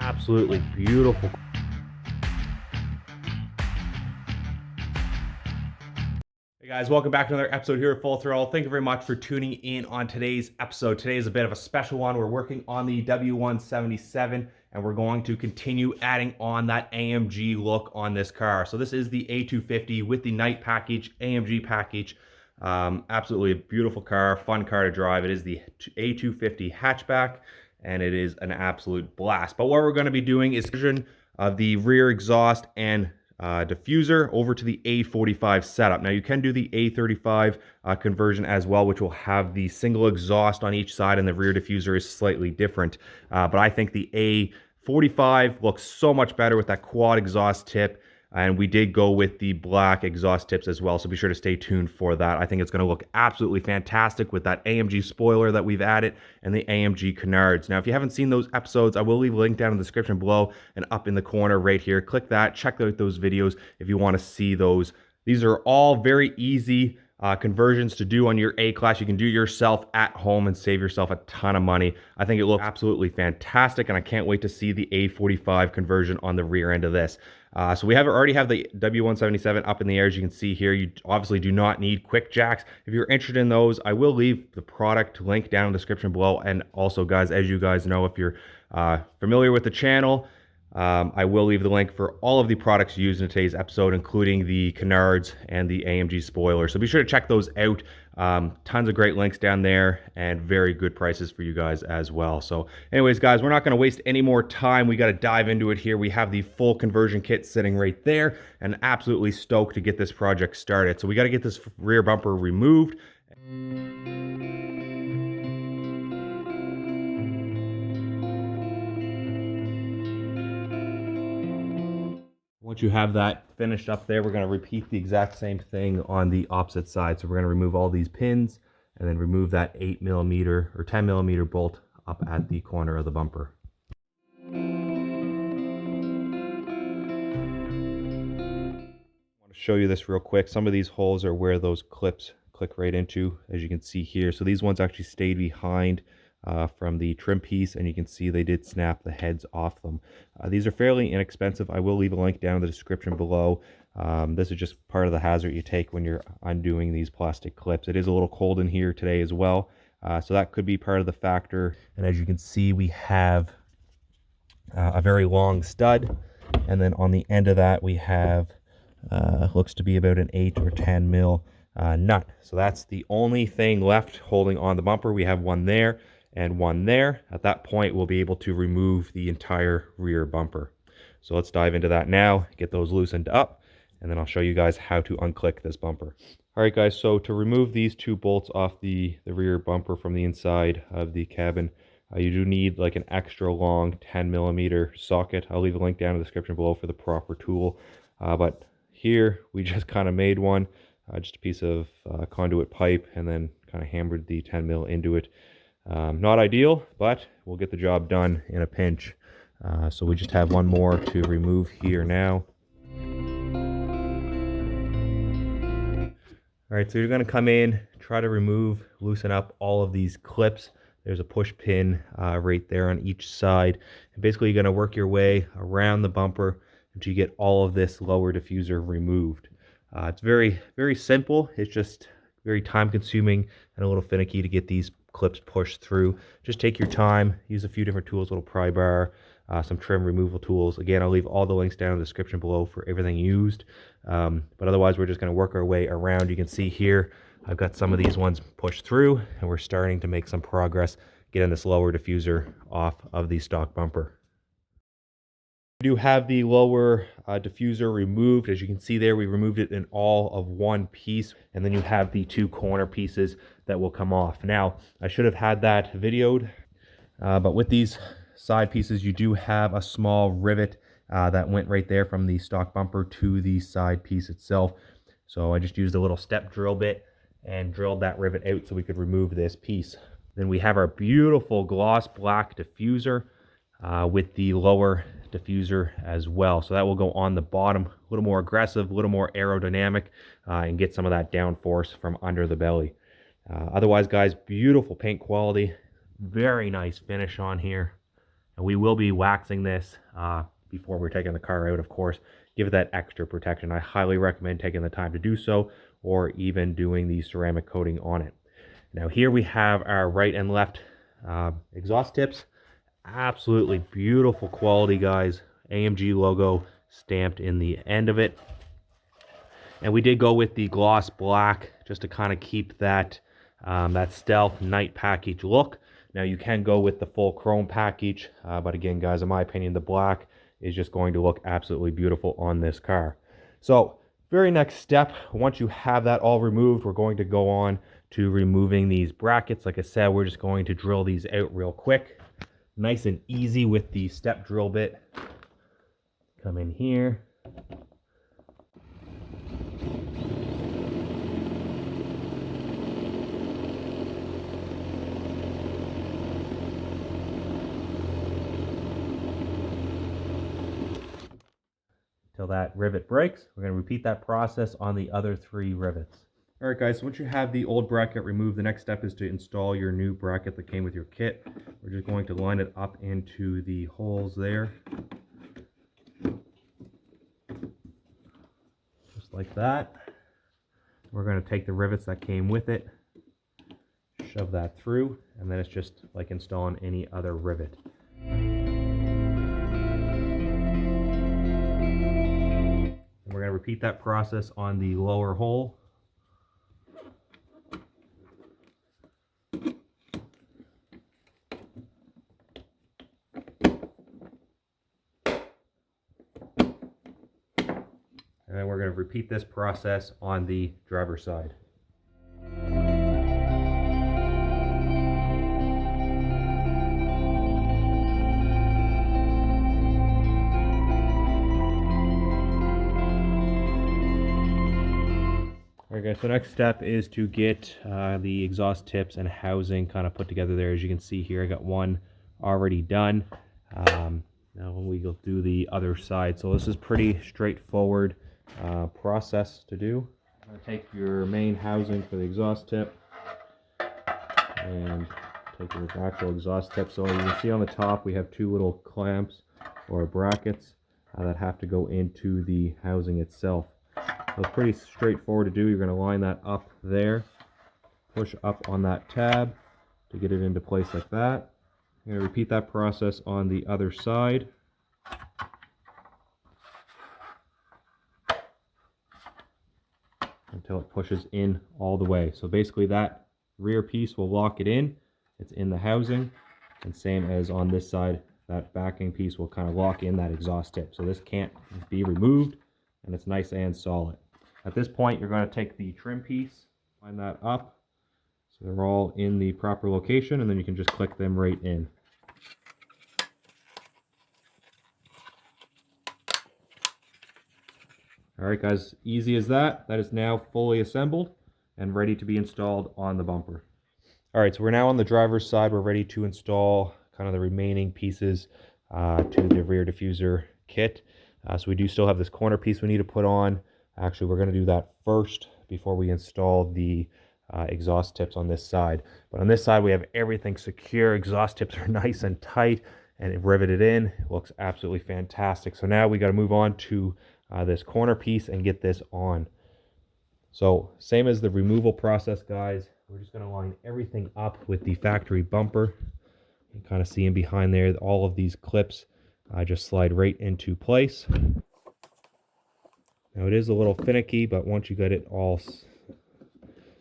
Absolutely beautiful. Hey guys, welcome back to another episode here at Full Throttle. Thank you very much for tuning in on today's episode. Today is a bit of a special one. We're working on the W177 and we're going to continue adding on that AMG look on this car. So this is the A250 with the night package, AMG package. Absolutely a beautiful car, fun car to drive. It is the A250 hatchback and it is an absolute blast. But what we're going to be doing is conversion of the rear exhaust and diffuser over to the A45 setup. Now you can do the A35 conversion as well, which will have the single exhaust on each side and the rear diffuser is slightly different. But I think the A45 looks so much better with that quad exhaust tip. And we did go with the black exhaust tips as well, so be sure to stay tuned for that. I think it's going to look absolutely fantastic with that AMG spoiler that we've added and the AMG canards. Now, if you haven't seen those episodes, I will leave a link down in the description below and up in the corner right here. Click that, check out those videos if you want to see those. These are all very easy conversions to do on your A-Class. You can do yourself at home and save yourself a ton of money. I think it looks absolutely fantastic, and I can't wait to see the A45 conversion on the rear end of this. So we already have the W177 up in the air, as you can see here. You obviously do not need quick jacks. If you're interested in those, I will leave the product link down in the description below. And also, guys, as you guys know, if you're familiar with the channel, I will leave the link for all of the products used in today's episode, including the canards and the AMG spoiler. So be sure to check those out. Tons of great links down there and very good prices for you guys as well. So anyways, guys, we're not going to waste any more time. We got to dive into it here. We have the full conversion kit sitting right there and absolutely stoked to get this project started. So we got to get this rear bumper removed. Once you have that finished up there, we're going to repeat the exact same thing on the opposite side. So we're going to remove all these pins and then remove that 8mm or 10mm bolt up at the corner of the bumper. I want to show you this real quick. Some of these holes are where those clips click right into, as you can see here. So these ones actually stayed behind from the trim piece, and you can see they did snap the heads off them. These are fairly inexpensive. I will leave a link down in the description below. This is just part of the hazard you take when you're undoing these plastic clips. It is a little cold in here today as well, so that could be part of the factor. And as you can see, we have a very long stud, and then on the end of that we have looks to be about an 8 or 10 mil nut. So that's the only thing left holding on the bumper. We have one there and one there. At that point, we'll be able to remove the entire rear bumper. So let's dive into that now, get those loosened up, and then I'll show you guys how to unclick this bumper. All right, guys, so to remove these two bolts off the rear bumper from the inside of the cabin, you do need like an extra long 10mm socket. I'll leave a link down in the description below for the proper tool. But here, we just kind of made one, just a piece of conduit pipe, and then kind of hammered the 10mm into it. Not ideal, but we'll get the job done in a pinch. So we just have one more to remove here now. All right, so you're going to come in, try to loosen up all of these clips. There's a push pin right there on each side. And basically, you're going to work your way around the bumper until you get all of this lower diffuser removed. It's very, very simple. It's just very time consuming and a little finicky to get these clips pushed through. Just take your time, use a few different tools, a little pry bar, some trim removal tools. Again, I'll leave all the links down in the description below for everything used. But otherwise, we're just going to work our way around. You can see here, I've got some of these ones pushed through, and we're starting to make some progress getting this lower diffuser off of the stock bumper. We do have the lower diffuser removed. As you can see there, we removed it in all of one piece, and then you have the two corner pieces that will come off. Now, I should have had that videoed, but with these side pieces, you do have a small rivet that went right there from the stock bumper to the side piece itself. So I just used a little step drill bit and drilled that rivet out so we could remove this piece. Then we have our beautiful gloss black diffuser with the lower diffuser as well. So that will go on the bottom, a little more aggressive, a little more aerodynamic, and get some of that downforce from under the belly. Otherwise, guys, beautiful paint quality, very nice finish on here. And we will be waxing this before we're taking the car out, of course. Give it that extra protection. I highly recommend taking the time to do so, or even doing the ceramic coating on it. Now here we have our right and left exhaust tips. Absolutely beautiful quality, guys. AMG logo stamped in the end of it. And we did go with the gloss black just to kind of keep that that stealth night package look. Now you can go with the full chrome package, but again, guys, in my opinion, the black is just going to look absolutely beautiful on this car. So very next step, once you have that all removed, we're going to go on to removing these brackets. Like I said, we're just going to drill these out real quick. Nice and easy with the step drill bit. Come in here. Till that rivet breaks. We're going to repeat that process on the other 3 rivets. All right, guys, so once you have the old bracket removed, the next step is to install your new bracket that came with your kit. We're just going to line it up into the holes there. Just like that. We're going to take the rivets that came with it, shove that through, and then it's just like installing any other rivet. We're going to repeat that process on the lower hole. And then we're going to repeat this process on the driver's side. Alright guys, so next step is to get the exhaust tips and housing kind of put together there. As you can see here, I got one already done. Now we go do the other side. So this is pretty straightforward process to do. I'm going to take your main housing for the exhaust tip and take your actual exhaust tip. So you can see on the top we have 2 little clamps or brackets that have to go into the housing itself. So it's pretty straightforward to do. You're going to line that up there, push up on that tab to get it into place like that. You're going to repeat that process on the other side. Until it pushes in all the way. So basically that rear piece will lock it in. It's in the housing. And same as on this side, that backing piece will kind of lock in that exhaust tip. So this can't be removed, and it's nice and solid. At this point, you're going to take the trim piece, line that up, so they're all in the proper location, and then you can just click them right in. Alright guys, easy as that. That is now fully assembled and ready to be installed on the bumper. Alright, so we're now on the driver's side. We're ready to install kind of the remaining pieces to the rear diffuser kit. So we do still have this corner piece we need to put on. Actually, we're going to do that first before we install the exhaust tips on this side. But on this side, we have everything secure. Exhaust tips are nice and tight and riveted in. It looks absolutely fantastic. So now we got to move on to this corner piece and get this on. So same as the removal process, guys. We're just going to line everything up with the factory bumper. You can kind of see in behind there, all of these clips just slide right into place. Now it is a little finicky, but once you get it all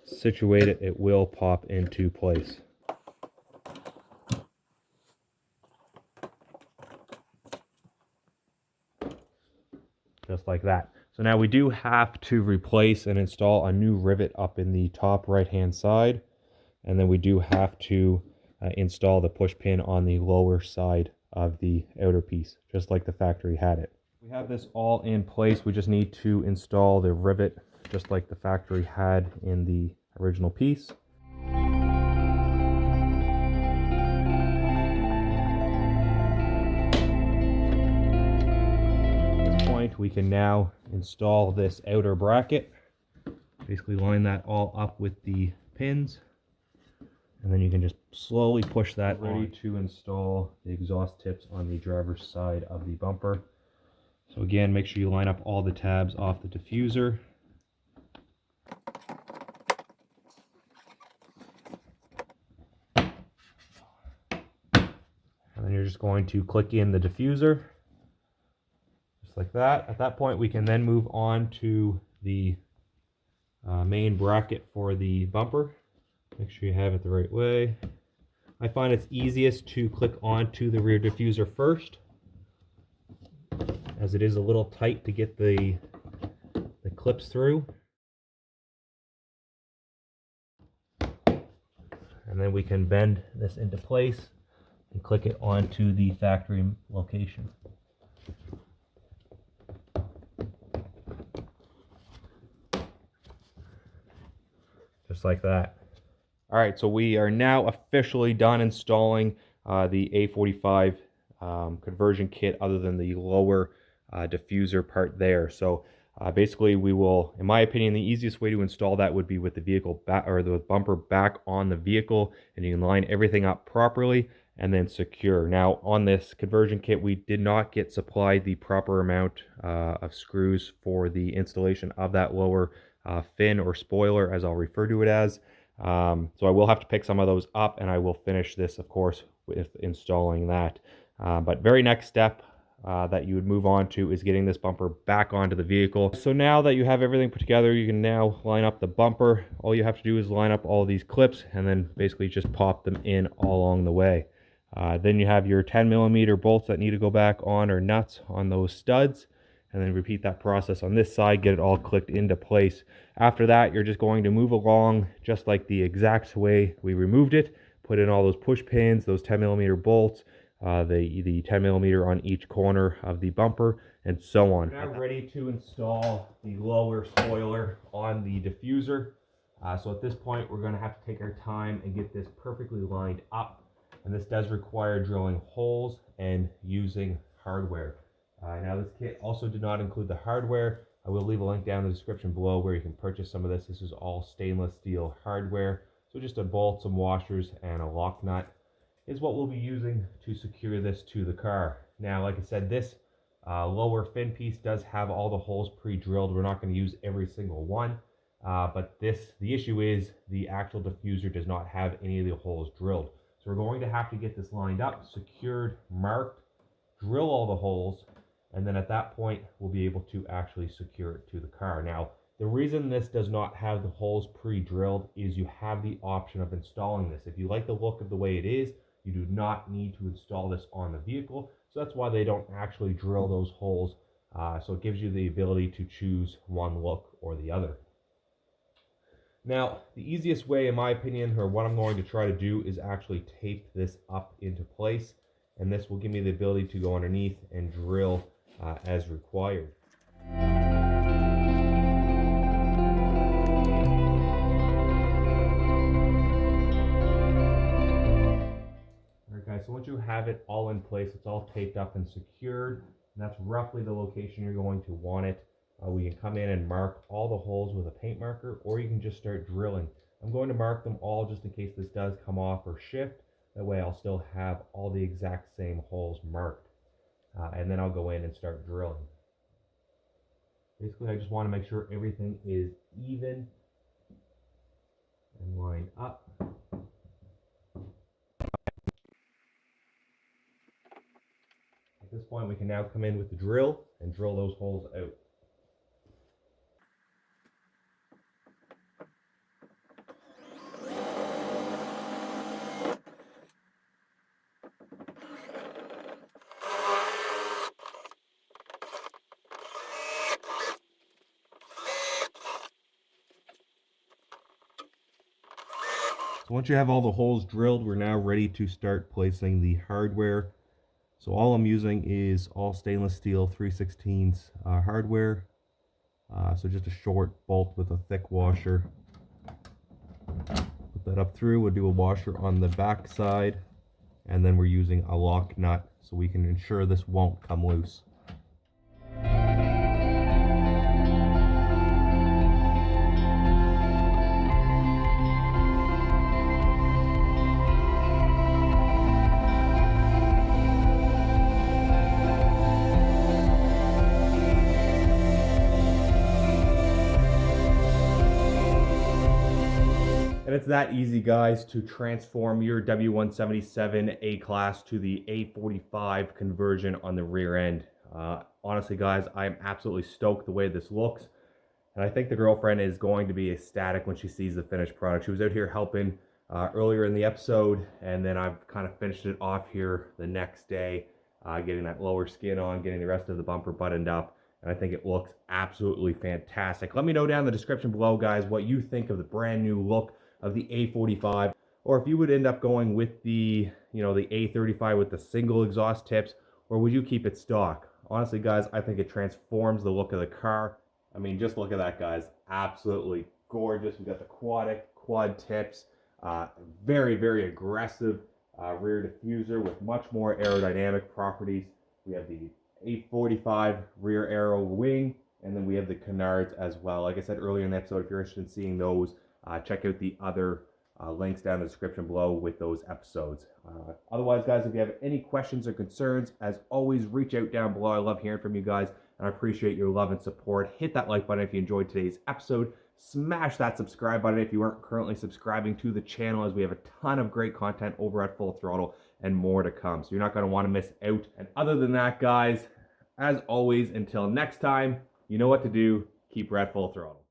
situated, it will pop into place. Just like that. So now we do have to replace and install a new rivet up in the top right hand side, and then we do have to install the push pin on the lower side of the outer piece, just like the factory had it. We have this all in place. We just need to install the rivet just like the factory had in the original piece. At this point, we can now install this outer bracket. Basically line that all up with the pins. and then you can just slowly push that on. Ready to install the exhaust tips on the driver's side of the bumper. So again, make sure you line up all the tabs off the diffuser. And then you're just going to click in the diffuser, just like that. At that point, we can then move on to the main bracket for the bumper. Make sure you have it the right way. I find it's easiest to click onto the rear diffuser first, as it is a little tight to get the clips through. And then we can bend this into place and click it onto the factory location. Just like that. All right, so we are now officially done installing the A45 conversion kit, other than the lower diffuser part there. So basically we will, in my opinion, the easiest way to install that would be with the vehicle back, or the bumper back on the vehicle, and you can line everything up properly and then secure. Now on this conversion kit, we did not get supplied the proper amount of screws for the installation of that lower fin or spoiler, as I'll refer to it as. So I will have to pick some of those up, and I will finish this, of course, with installing that. But very next step that you would move on to is getting this bumper back onto the vehicle. So now that you have everything put together, you can now line up the bumper. All you have to do is line up all these clips and then basically just pop them in all along the way. Then you have your 10mm bolts that need to go back on, or nuts on those studs, and then repeat that process on this side, get it all clicked into place. After that, you're just going to move along just like the exact way we removed it. Put in all those push pins, those 10mm bolts, the 10mm on each corner of the bumper, and so on. We're now ready to install the lower spoiler on the diffuser. So at this point, we're going to have to take our time and get this perfectly lined up. And this does require drilling holes and using hardware. Now this kit also did not include the hardware. I will leave a link down in the description below where you can purchase some of this. This is all stainless steel hardware. So just a bolt, some washers, and a lock nut is what we'll be using to secure this to the car. Now, like I said, this lower fin piece does have all the holes pre-drilled. We're not going to use every single one, but the issue is the actual diffuser does not have any of the holes drilled. So we're going to have to get this lined up, secured, marked, drill all the holes, and then at that point we'll be able to actually secure it to the car. Now, the reason this does not have the holes pre-drilled is you have the option of installing this. If you like the look of the way it is, you do not need to install this on the vehicle. So that's why they don't actually drill those holes. So it gives you the ability to choose one look or the other. Now, the easiest way, in my opinion, or what I'm going to try to do, is actually tape this up into place. And this will give me the ability to go underneath and drill as required. Alright guys, so once you have it all in place, it's all taped up and secured, and that's roughly the location you're going to want it. We can come in and mark all the holes with a paint marker, or you can just start drilling. I'm going to mark them all just in case this does come off or shift. That way I'll still have all the exact same holes marked. And then I'll go in and start drilling. Basically, I just want to make sure everything is even and lined up. At this point, we can now come in with the drill and drill those holes out. So once you have all the holes drilled, we're now ready to start placing the hardware. So all I'm using is all stainless steel 3/16 hardware. So just a short bolt with a thick washer. Put that up through. We'll do a washer on the back side, and then we're using a lock nut so we can ensure this won't come loose. it's that easy, guys, to transform your W177 A-Class to the A45 conversion on the rear end. Honestly, guys, I'm absolutely stoked the way this looks. And I think the girlfriend is going to be ecstatic when she sees the finished product. She was out here helping earlier in the episode, and then I've kind of finished it off here the next day, getting that lower skin on, getting the rest of the bumper buttoned up, and I think it looks absolutely fantastic. Let me know down in the description below, guys, what you think of the brand new look of the A45, or if you would end up going with the, the A35 with the single exhaust tips, or would you keep it stock? Honestly, guys, I think it transforms the look of the car. I mean, just look at that, guys. Absolutely gorgeous. We got the quad tips, very, very aggressive rear diffuser with much more aerodynamic properties. We have the A45 rear aero wing, and then we have the canards as well. Like I said earlier in the episode, if you're interested in seeing those, check out the other links down in the description below with those episodes. Otherwise, guys, if you have any questions or concerns, as always, reach out down below. I love hearing from you guys, and I appreciate your love and support. Hit that like button if you enjoyed today's episode. Smash that subscribe button if you aren't currently subscribing to the channel, as we have a ton of great content over at Full Throttle and more to come. So you're not going to want to miss out. And other than that, guys, as always, until next time, you know what to do. Keep her at Full Throttle.